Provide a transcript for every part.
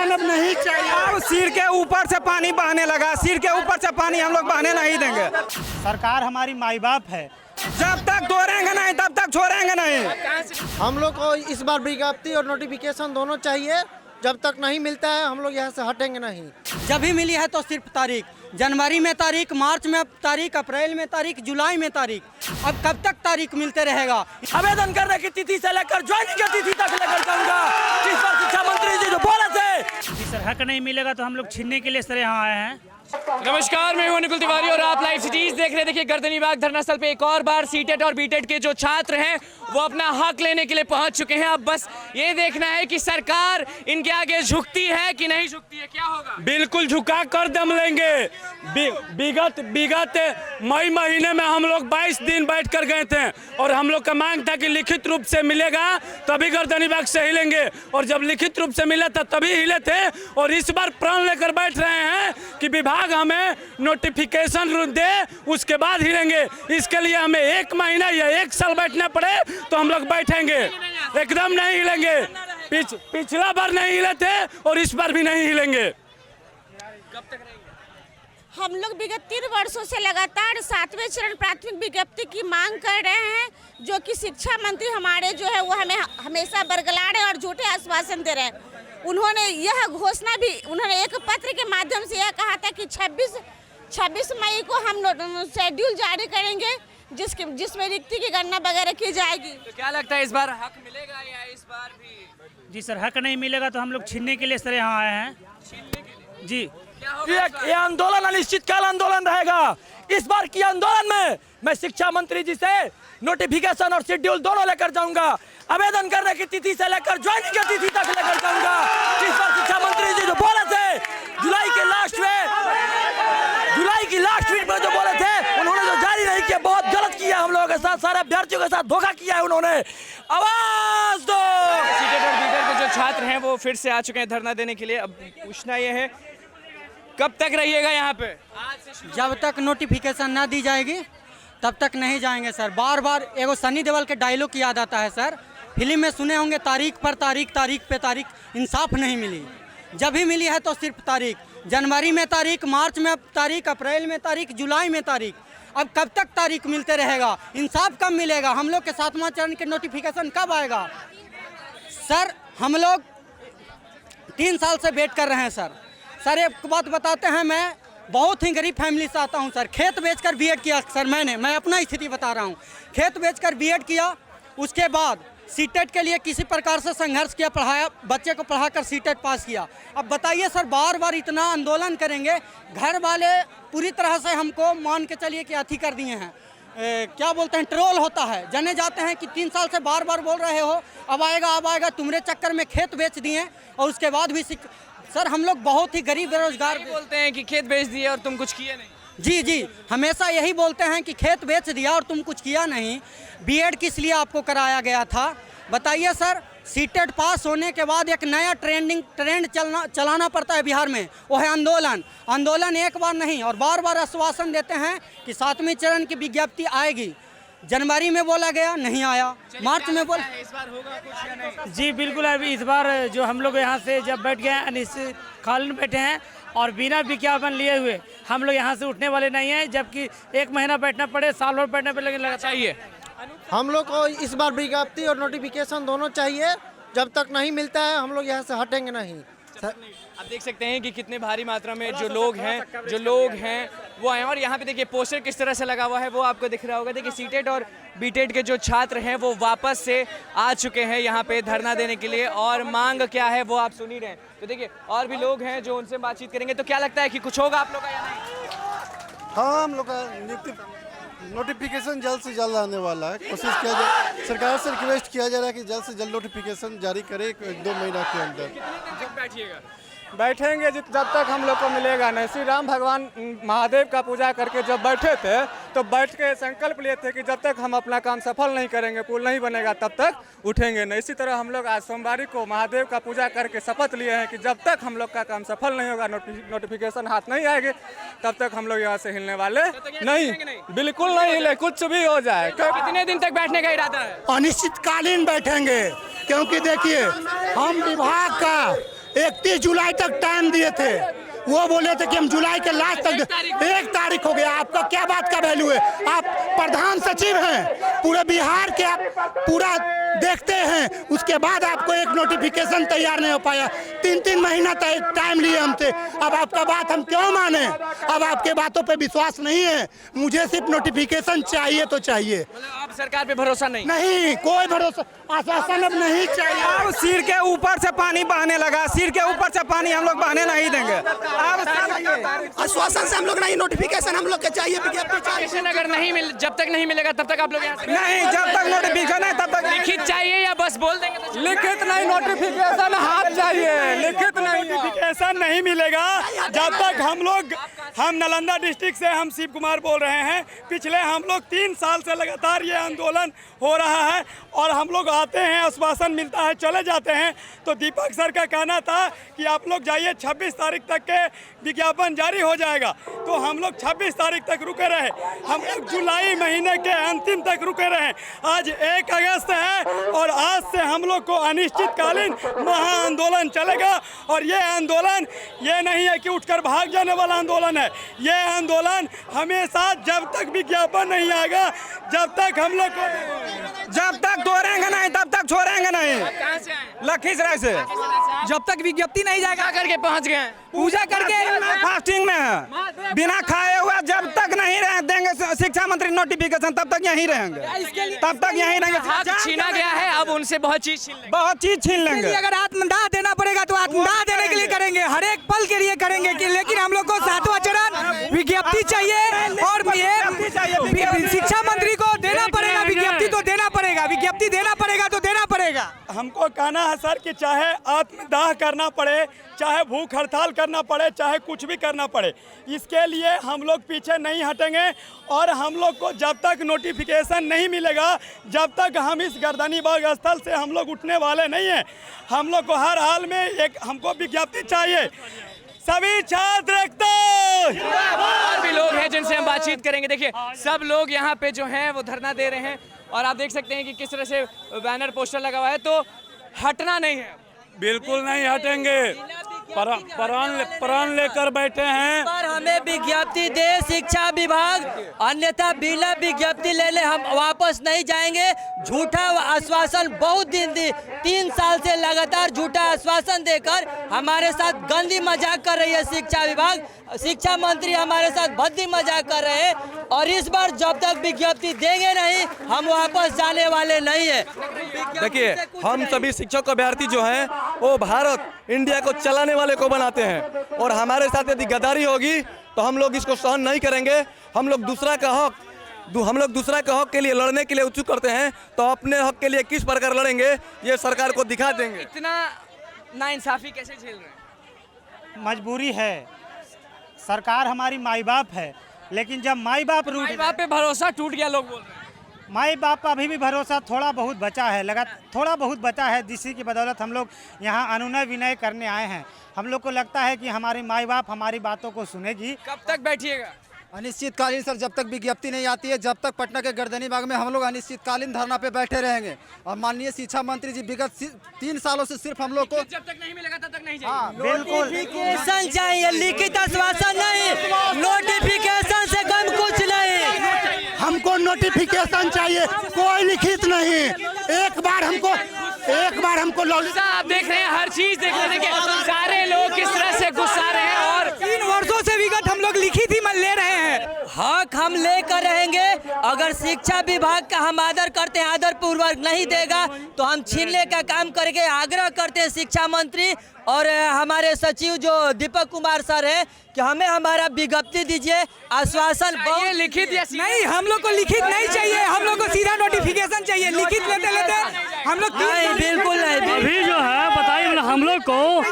Notification अब नहीं चाहिए। अब सिर के ऊपर से पानी बहने लगा, सिर के ऊपर से पानी हम लोग बहने नहीं देंगे। सरकार हमारी माई बाप है, जब तक तोड़ेंगे नहीं तब तक छोड़ेंगे नहीं। हम लोग को इस बार विज्ञप्ति और नोटिफिकेशन दोनों चाहिए। जब तक नहीं मिलता है हम लोग यहाँ से हटेंगे नहीं। जब भी मिली है तो सिर्फ तारीख, जनवरी में तारीख, मार्च में तारीख, अप्रैल में तारीख, जुलाई में तारीख। अब कब तक तारीख मिलते रहेगा? आवेदन करने की तिथि से लेकर ज्वाइनिंग की तिथि तक लेकर जाऊंगा। जिस पर शिक्षा मंत्री जी जो बोले थे जी सर, हक नहीं मिलेगा तो हम लोग छीनने के लिए सर यहाँ आए हैं। नमस्कार, मैं हूं निकुल तिवारी और आप लाइव सिटीज देख रहे हैं। देखिए, गर्दनीबाग धरना स्थल पे एक और बार सीटेट और बीटेट के जो छात्र हैं वो अपना हक लेने के लिए पहुंच चुके हैं। अब बस ये देखना है कि सरकार इनके आगे झुकती है कि नहीं झुकती है, क्या होगा। बिल्कुल झुका कर दम लेंगे। विगत मई महीने में हम लोग 22 दिन बैठ कर गए थे और हम लोग का मांग था कि लिखित रूप से मिलेगा तभी गर्दनीबाग से हिलेंगे, और जब लिखित रूप से मिला था तभी हिले थे। और इस बार प्रण लेकर बैठ रहे हैं कि विभाग हमें नोटिफिकेशन दे, उसके बाद हिलेंगे। इसके लिए हमें 1 महीना या 1 साल बैठना पड़े तो हम लोग बैठेंगे, एकदम नहीं हिलेंगे। पिछला बार नहीं हिले थे और इस बार भी नहीं हिलेंगे। कब तक रहेंगे? हम लोग विगत 3 वर्षों से लगातार 7वें चरण प्राथमिक विज्ञप्ति की मांग कर रहे हैं, जो कि शिक्षा मंत्री हमारे जो है वो हमें हमेशा बरगला रहे और झूठे आश्वासन दे रहे हैं। उन्होंने यह घोषणा भी, उन्होंने एक पत्र के माध्यम से यह कहा था कि 26 मई को हम शेड्यूल जारी करेंगे जिसमें रिक्ति की गणना वगैरह की जाएगी। तो क्या लगता है इस बार हक मिलेगा या इस बार भी? जी सर, हक नहीं मिलेगा तो हम लोग छीनने के लिए सर यहाँ आए हैं। छीनने के लिए जी, ये आंदोलन अनिश्चितकाल आंदोलन रहेगा। इस बार की आंदोलन में मैं शिक्षा मंत्री जी से नोटिफिकेशन और शेड्यूल दोनों लेकर जाऊंगा। आवेदन करने की तिथि से लेकर ज्वाइनिंग की तिथि तक लेकर जाऊंगा। जिस पर शिक्षा मंत्री जी जो बोले थे जुलाई की लास्ट वीक में जो बोले थे, उन्होंने जो जारी नहीं किया, बहुत गलत किया हम लोगों के साथ, सारे अभ्यर्थियों के साथ धोखा किया है उन्होंने। आवाज दो। सीटेट और बीटेट के जो छात्र हैं वो फिर से आ चुके हैं धरना देने के लिए। अब पूछना ये है, कब तक रहिएगा यहाँ पे? आज से जब तक नोटिफिकेशन ना दी जाएगी तब तक नहीं जाएंगे सर। बार बार एगो सनी देओल के डायलॉग याद आता है सर, फिल्म में सुने होंगे, तारीख पर तारीख, तारीख पे तारीख। इंसाफ नहीं मिली, जब भी मिली है तो सिर्फ तारीख। जनवरी में तारीख, मार्च में तारीख, अप्रैल में तारीख, जुलाई में तारीख। अब कब तक तारीख मिलते रहेगा? इंसाफ कब मिलेगा? हम लोग के 7वां चरण के नोटिफिकेशन कब आएगा? सर हम लोग 3 साल से वेट कर रहे हैं सर। एक बात बताते हैं, मैं बहुत ही गरीब फैमिली से आता हूं सर। खेत बेचकर बीएड किया सर मैं अपना स्थिति बता रहा हूं। खेत बेचकर बीएड किया, उसके बाद सीटेट के लिए किसी प्रकार से संघर्ष किया, पढ़ाया, बच्चे को पढ़ाकर सीटेट पास किया। अब बताइए सर, बार बार इतना आंदोलन करेंगे, घर वाले पूरी तरह से हमको मान के चलिए कि अथी कर दिए हैं, क्या बोलते हैं, ट्रोल होता है। जाने जाते हैं कि 3 साल से बार बार बोल रहे हो अब आएगा, तुम्हारे चक्कर में खेत बेच दिए और उसके बाद भी सर हम लोग बहुत ही गरीब बेरोजगार बोलते हैं कि खेत बेच दिए और तुम कुछ किए नहीं। जी, हमेशा यही बोलते हैं कि खेत बेच दिया और तुम कुछ किया नहीं। बीएड किस लिए आपको कराया गया था बताइए सर। सीटेट पास होने के बाद एक नया ट्रेंड चलाना पड़ता है बिहार में, वो है आंदोलन एक बार नहीं और बार बार आश्वासन देते हैं कि 7वें चरण की विज्ञप्ति आएगी। जनवरी में बोला गया, नहीं आया। मार्च में बोला, इस बार होगा कुछ या नहीं? जी बिल्कुल। अभी इस बार जो हम लोग यहाँ से जब बैठ गए हैं, अनिश्चितकालीन बैठे हैं और बिना विज्ञापन लिए हुए हम लोग यहाँ से उठने वाले नहीं हैं। जबकि 1 महीना बैठना पड़े, साल भर बैठना पड़े, लेकिन चाहिए। हम लोग को इस बार विज्ञप्ति और नोटिफिकेशन दोनों चाहिए। जब तक नहीं मिलता है हम लोग यहाँ से हटेंगे नहीं। आप देख सकते हैं कि कितने भारी मात्रा में जो लोग हैं वो आए। और यहाँ पे देखिए पोस्टर किस तरह से लगा हुआ है वो आपको दिख रहा होगा। देखिए, सीटेट और बीटेट के जो छात्र हैं वो वापस से आ चुके हैं यहाँ पे धरना देने के लिए, और मांग क्या है वो आप सुन ही रहे हैं। तो देखिए, और भी लोग हैं जो उनसे बातचीत करेंगे। तो क्या लगता है कि कुछ होगा आप लोग का या नहीं? हाँ, हम लोग का नोटिफिकेशन जल्द से जल्द आने वाला है। कोशिश किया जाए, सरकार से रिक्वेस्ट किया जा रहा है कि जल्द से जल्द नोटिफिकेशन जारी करे 1-2 महीना के अंदर। कितने दिन तक बैठिएगा? बैठेंगे जब तक हम लोग को मिलेगा नहीं। श्री राम भगवान महादेव का पूजा करके जब बैठे थे तो बैठ के संकल्प लिए थे कि जब तक हम अपना काम सफल नहीं करेंगे, पुल नहीं बनेगा, तब तक उठेंगे नहीं। इसी तरह हम लोग आज सोमवारी को महादेव का पूजा करके शपथ लिए हैं कि जब तक हम लोग का काम सफल नहीं होगा, नोटिफिकेशन हाथ नहीं आएगी, तब तक हम लोग यहाँ से हिलने वाले नहीं, बिल्कुल नहीं हिले, कुछ भी हो जाए। कितने दिन तक बैठने का इरादा है? अनिश्चितकालीन बैठेंगे, क्योंकि देखिए हम विभाग का 31 जुलाई तक टाइम दिए थे, वो बोले थे कि हम जुलाई के लास्ट तक 1 तारीख हो गया। आपका क्या बात का वैल्यू है? आप प्रधान सचिव हैं, पूरे बिहार के आप पूरा देखते हैं, उसके बाद आपको एक नोटिफिकेशन तैयार नहीं हो पाया। 3-3 महीना टाइम लिए हमसे। अब आपका बात हम क्यों माने? अब आपके बातों पे विश्वास नहीं है। मुझे सिर्फ नोटिफिकेशन चाहिए तो चाहिए। अब सरकार पे भरोसा नहीं? नहीं, कोई भरोसा, आश्वासन अब नहीं चाहिए। अब सिर के ऊपर से पानी बहने लगा, सिर के ऊपर से पानी हम लोग बहने नहीं देंगे। अब आश्वासन से हम लोग नहीं, नोटिफिकेशन हम लोग के चाहिए, विज्ञप्ति चाहिए। अगर नहीं जब तक नहीं मिलेगा तब तक आप लोग यहाँ से नहीं, जब तक नोटिफिकेशन है तब तक लिखित चाहिए या बस बोल देंगे? लिखित नहीं, नोटिफिकेशन हाथ चाहिए, लिखित नहीं। नोटिफिकेशन नहीं मिलेगा जब तक हम नालंदा डिस्ट्रिक्ट से हम शिव कुमार बोल रहे हैं। पिछले हम लोग 3 साल से लगातार ये आंदोलन हो रहा है और हम लोग आते हैं, आश्वासन मिलता है, चले जाते हैं। तो दीपक सर का कहना था कि आप लोग जाइए, 26 तारीख तक के विज्ञापन जारी हो जाएगा। तो हम लोग 26 तारीख तक रुके रहे, हम लोग जुलाई महीने के अंतिम तक रुके रहे। आज 1 अगस्त है और आज से हम लोग को अनिश्चितकालीन महा आंदोलन चलेगा। और ये आंदोलन ये नहीं है कि उठकर भाग जाने वाला आंदोलन है। ये आंदोलन हमेशा जब तक विज्ञापन नहीं आएगा, जब तक हम लोग को जब तक तोड़ेंगे नहीं तब तक छोड़ेंगे नहीं। कहाँ से आए? लखीसराय से। जब तक विज्ञप्ति नहीं जाएगा, करके पहुँच गए, पूजा करके फास्टिंग में है, बिना खाए हुए जब तक नहीं रह देंगे शिक्षा मंत्री नोटिफिकेशन, तब तक यहीं रहेंगे, तब तक यहीं रहेंगे। हक छीना गया है, अब उनसे बहुत चीज छीन लेंगे। अगर आत्मदाह देना पड़ेगा तो आत्मदाह देने के लिए करेंगे, हर एक पल के लिए करेंगे कि, लेकिन हम लोग को 7वां चरण विज्ञप्ति चाहिए और ये शिक्षा मंत्री को देना पड़ेगा, विज्ञप्ति तो देना पड़ेगा, विज्ञप्ति देना पड़ेगा तो देना पड़ेगा। हमको कहना है सर कि चाहे आत्मदाह करना पड़े, चाहे भूख हड़ताल करना पड़े, चाहे कुछ भी करना पड़े, इसके लिए हम लोग पीछे नहीं हटेंगे। और हम लोग को जब तक नोटिफिकेशन नहीं मिलेगा, जब तक हम इस गर्दनी बाग स्थल से हम लोग उठने वाले नहीं हैं। हम लोग को हर हाल में एक हमको विज्ञप्ति चाहिए। सभी छात्र और भी लोग हैं जिनसे हम बातचीत करेंगे। देखिए, सब लोग यहाँ पे जो हैं वो धरना दे रहे हैं और आप देख सकते हैं कि किस तरह से बैनर पोस्टर लगा हुआ है। तो हटना नहीं है, बिल्कुल नहीं हटेंगे, प्राण लेकर बैठे हैं। पर हमें विज्ञप्ति दे शिक्षा विभाग, अन्यथा बिना विज्ञप्ति ले ले हम वापस नहीं जाएंगे। झूठा आश्वासन बहुत दिन दी, 3 साल से लगातार झूठा आश्वासन देकर हमारे साथ गंदी मजाक कर रही है शिक्षा विभाग। शिक्षा मंत्री हमारे साथ भद्दी मजाक कर रहे हैं और इस बार जब तक विज्ञप्ति देंगे नहीं, हम वापस जाने वाले नहीं है। देखिए, हम सभी शिक्षक अभ्यर्थी जो हैं वो भारत इंडिया को चलाने वाले को बनाते हैं और हमारे साथ यदि गद्दारी होगी तो हम लोग इसको सहन नहीं करेंगे। हम लोग दूसरा का हक के लिए लड़ने के लिए उत्सुक करते हैं, तो अपने हक के लिए किस प्रकार लड़ेंगे ये सरकार को दिखा देंगे। इतना नाइंसाफी कैसे झेल रहे हैं? मजबूरी है, सरकार हमारी माई बाप है, लेकिन जब माई बाप पे भरोसा टूट गया, लोग बोल रहे हैं। माई बाप का अभी भी भरोसा थोड़ा बहुत बचा है, थोड़ा बहुत बचा है, जिसकी की बदौलत हम लोग यहाँ अनुनय विनय करने आए हैं। हम लोग को लगता है कि हमारी माई बाप हमारी बातों को सुनेगी। कब तक बैठिएगा? अनिश्चितकालीन सर, जब तक विज्ञप्ति नहीं आती है, जब तक पटना के गर्दनी बाग में हम लोग अनिश्चितकालीन धरना पे बैठे रहेंगे। और माननीय शिक्षा मंत्री जी विगत 3 सालों से सिर्फ हम लोग को जब तक नहीं मिलेगा तब तक नहीं जाएंगे। बिल्कुल नोटिफिकेशन चाहिए, लिखित आश्वासन नहीं, नोटिफिकेशन से कम कुछ नहीं। हमको नोटिफिकेशन चाहिए, कोई लिखित नहीं। एक बार हमको आप देख रहे हैं, हर चीज देख रहे हैं कि सारे लोग किस तरह से गुस्सा रहे हैं और 3 वर्षों से विगत हम लोग लिखित ही ले रहे हैं। हक हम लेकर रहेंगे। अगर शिक्षा विभाग का हम आदर करते हैं, आदर पूर्वक नहीं देगा तो हम छीनने का काम करेंगे। आग्रह करते हैं शिक्षा मंत्री और हमारे सचिव जो दीपक कुमार सर है कि हमें हमारा विज्ञप्ति दीजिए, आश्वासन बहुत लिखित या नहीं, हम लोग को लिखित नहीं चाहिए, हम लोग को सीधा नोटिफिकेशन चाहिए। लिखित लेते हम लोग नहीं, बिल्कुल नहीं। अभी जो है बताइए हम लोग को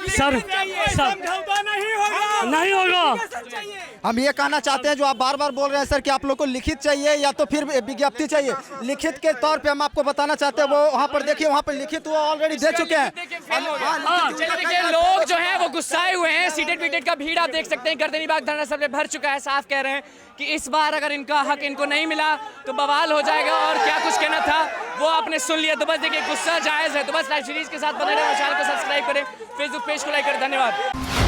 सर समझौता नहीं होगा। नहीं होगा। हम ये कहना चाहते हैं जो आप बार बार बोल रहे हैं सर कि आप लोग को लिखित चाहिए या तो फिर विज्ञप्ति चाहिए, लिखित के तौर पे हम आपको बताना चाहते हैं वो वहाँ पर देखिए, वहाँ पर लिखित वो ऑलरेडी दे चुके हैं। देखिए लोग जो हैं वो गुस्साए हुए हैं, सीटेड बीटेड का भीड़ आप देख सकते हैं, गर्दनी बाग धरना सब भर चुका है। साफ कह रहे हैं कि इस बार अगर इनका हक इनको नहीं मिला तो बवाल हो जाएगा, और क्या कुछ कहना था वो आपने सुन लिया। तो बस देखिए गुस्सा जायज़ है। तो बस लाइव सीरीज के साथ बने रहे, चैनल को सब्सक्राइब करें, फेसबुक पेज को लाइक करें। धन्यवाद।